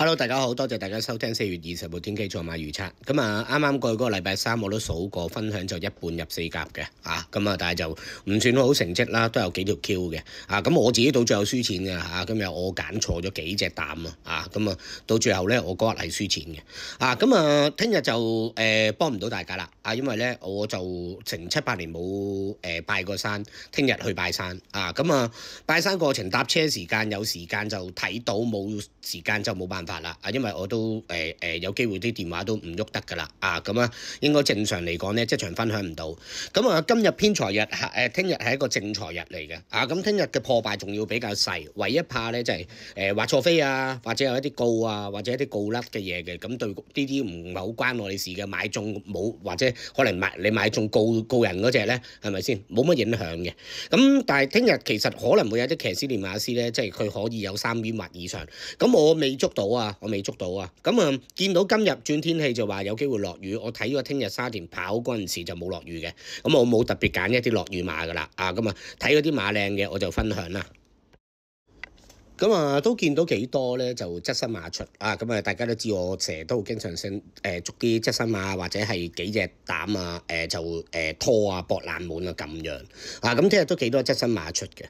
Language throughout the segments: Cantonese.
Hello， 大家好，多謝大家收聽4月20號天機坐馬預測。咁啊，啱啱過去嗰個禮拜三我都數過分享就一半入4甲嘅，咁啊，但係就唔算好成績啦，都有幾條 Q 嘅，咁我自己到最後輸錢嘅，今日我揀錯咗幾隻膽咁啊，到最後咧我嗰日係輸錢嘅，咁啊，聽日就幫唔到大家啦，因為咧我就成7、8年冇拜過山，聽日去拜山，咁啊，拜山過程搭車時間有時間就睇到，冇時間就冇辦法啦，因為我都有機會啲電話都唔喐得㗎啦，咁啊應該正常嚟講咧即場分享唔到，咁啊今日偏財日聽日係一個正財日嚟嘅，咁聽日嘅破敗仲要比較細，唯一怕咧就係畫錯飛啊，或者有一啲告啊，或者一啲告甩嘅嘢嘅，咁對呢啲唔係好關我哋事嘅，買中冇或者可能你買中告人嗰隻咧係咪先冇乜影響嘅，咁但係聽日其實可能會有啲騎師練馬師咧，即係佢可以有3邊或以上，咁我未捉到啊，咁啊見到今日轉天氣就話有機會落雨，我睇過聽日沙田跑嗰陣時就冇落雨嘅，咁我冇特別揀一啲落雨馬㗎啦，咁啊睇嗰啲馬靚嘅我就分享啦。咁啊，都見到幾多咧，就側身馬出咁啊！大家都知我成日都經常性捉啲側身馬，或者係幾隻膽就拖啊搏冷門啊咁樣咁聽日都幾多側身馬出嘅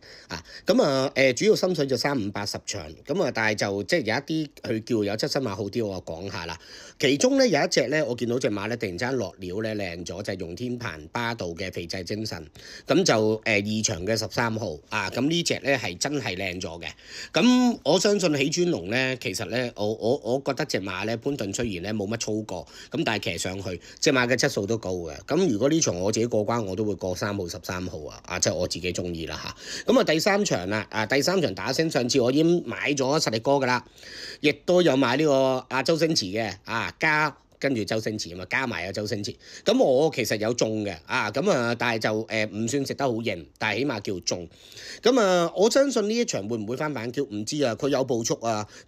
咁啊主要心水就3、5、8、10場咁啊，但係就即係有一啲佢叫有側身馬好啲，我講下啦。其中咧有一隻咧，我見到隻馬咧突然之間落料咧靚咗，就係容天鵬巴道嘅肥仔精神，咁就2場嘅13號咁呢隻咧係真係靚咗嘅。咁我相信起尊龍咧，其實咧我覺得隻馬咧潘頓雖然咧冇乜操過，咁但係騎上去隻馬嘅質素都高嘅。咁如果呢場我自己過關，我都會過3號、13號即係我自己中意啦咁啊第3場啦第3場打星，上次我已經買咗實力哥噶啦，亦都有買呢個周星馳嘅加。跟住周星馳加埋周星馳，咁我其實有中嘅但係就唔算食得好型，但係起碼叫中。咁我相信呢一場會唔會翻版 Q 唔知佢有步速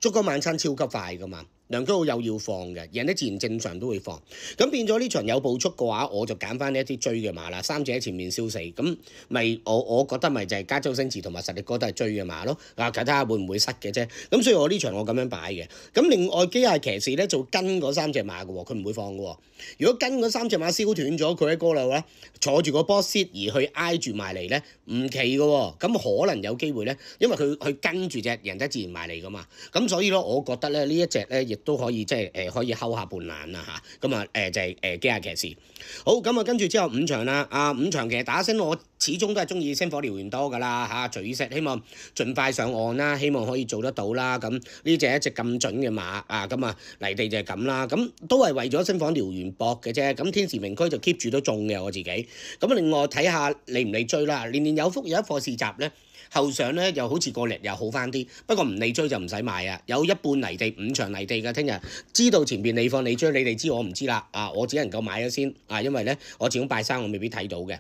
捉個晚餐超級快噶嘛。梁家豪有要放嘅，贏得自然正常都會放。咁變咗呢場有步速嘅話，我就揀翻呢一啲追嘅馬啦。3隻喺前面燒死，咁咪我覺得咪就係加周星馳同埋實力哥都係追嘅馬咯。睇下會唔會失嘅啫。咁所以我呢場我咁樣擺嘅。咁另外機械騎士咧就跟嗰3隻馬嘅喎，佢唔會放嘅喎。如果跟嗰3隻馬燒斷咗，佢喺嗰度咧坐住個波 sit 而去挨住埋嚟咧，唔奇嘅喎。咁可能有機會咧，因為佢跟住隻贏得自然埋嚟噶嘛。咁所以咧，我覺得咧呢一隻咧亦都可以即係可以睺下半眼啦咁就係機械騎士。好，咁跟住之後5場啦，5場其實打星我始終都係中意星火燎原多噶啦隨意識希望盡快上岸啦，希望可以做得到啦。咁呢隻一隻咁準嘅馬泥地就係咁啦。咁都係為咗星火燎原搏嘅啫。咁天時名區就 keep 住都中嘅我自己。咁另外睇下利唔利追啦。年年有福有一課試閘咧。後上咧又好似個力又好翻啲，不過唔理追就唔使買啊！有一半泥地5場泥地嘅，聽日知道前邊你放你追，你哋知我唔知啦我只能夠買咗先因為咧我始終拜山我未必睇到嘅。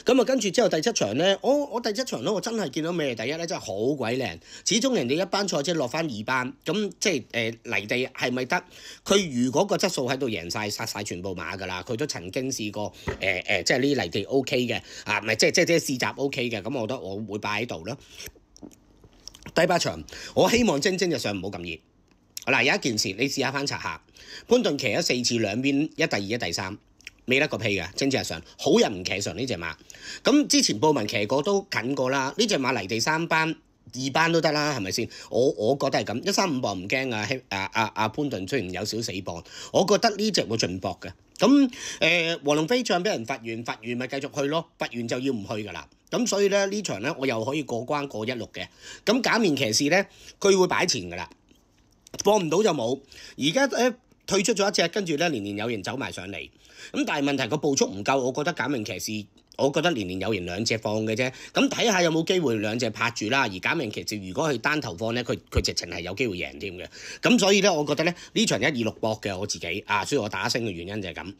咁跟住之後第7場咧，我第7場咧我真係見到咩第一咧，真係好鬼靚。始終人哋一班賽車落翻2班，咁即係泥地係咪得？佢如果個質素喺度贏晒殺晒全部馬㗎啦，佢都曾經試過即係呢啲泥地 OK 嘅唔係即係試閘 OK 嘅，咁我覺得我會擺喺度啦。第8場我希望精就上唔好咁熱。有一件事你試下翻查下，潘頓騎咗4次兩邊一第2一第3。未得個屁嘅，精係上好人唔騎上呢隻馬。咁之前布文騎過都近過啦，呢隻馬泥地3班2班都得啦，係咪先？我覺得係咁，135磅唔驚潘頓雖然有少死磅，我覺得呢隻會進搏嘅。咁黃龍飛將俾人罰完咪繼續去咯，罰完就要唔去㗎啦。咁所以咧呢場咧我又可以過關過16嘅。咁假面騎士咧佢會擺前㗎啦，放唔到就冇。而家退出咗一隻，跟住咧年年有人走埋上嚟。咁但係問題個步速唔夠，我覺得假面騎士，我覺得年年有人2隻放嘅啫。咁睇下有冇機會2隻拍住啦。而假面騎士如果係單頭放咧，佢直情係有機會贏添嘅。咁所以咧，我覺得咧呢場1、2、6搏嘅我自己所以我打星嘅原因就係咁。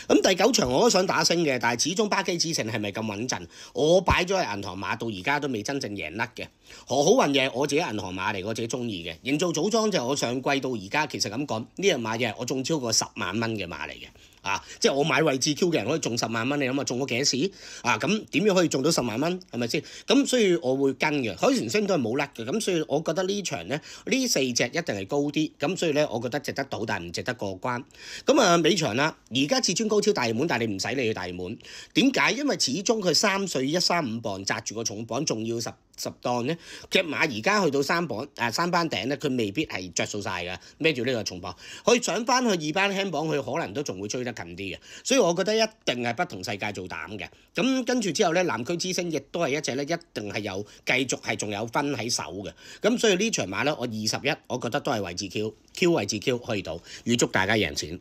咁第9場我都想打星嘅，但係始終巴基之城係咪咁穩陣？我擺咗喺銀行馬到而家都未真正贏甩嘅。何好運嘅我自己銀行馬嚟，我自己中意嘅。營造組裝就我上季到而家其實咁講呢隻馬嘅我中超過10萬蚊嘅馬嚟嘅。即係我買位置 Q 嘅人可以中10萬蚊，你諗下中咗幾多次咁點樣可以中到10萬蚊？係咪先？咁所以我會跟嘅，海豚星都係冇甩嘅，咁所以我覺得呢場咧呢4隻一定係高啲，咁所以咧我覺得值得賭，但係唔值得過關。咁尾場啦，而家至尊高超大熱門，但係你唔使理佢大熱門，點解？因為始終佢3歲135磅，擲住個重磅，仲要10檔咧，隻馬而家去到3班頂咧，佢未必係着數晒㗎，孭住呢個重磅，佢上翻去2班輕磅，佢可能都仲會追得近啲嘅，所以我覺得一定係不同世界做膽嘅。咁跟住之後咧，南區之星亦都係一隻咧，一定係有繼續係仲有分喺手嘅。咁所以呢場馬咧，我21，我覺得都係位置 Q 位置 Q 可以到，預祝大家贏錢。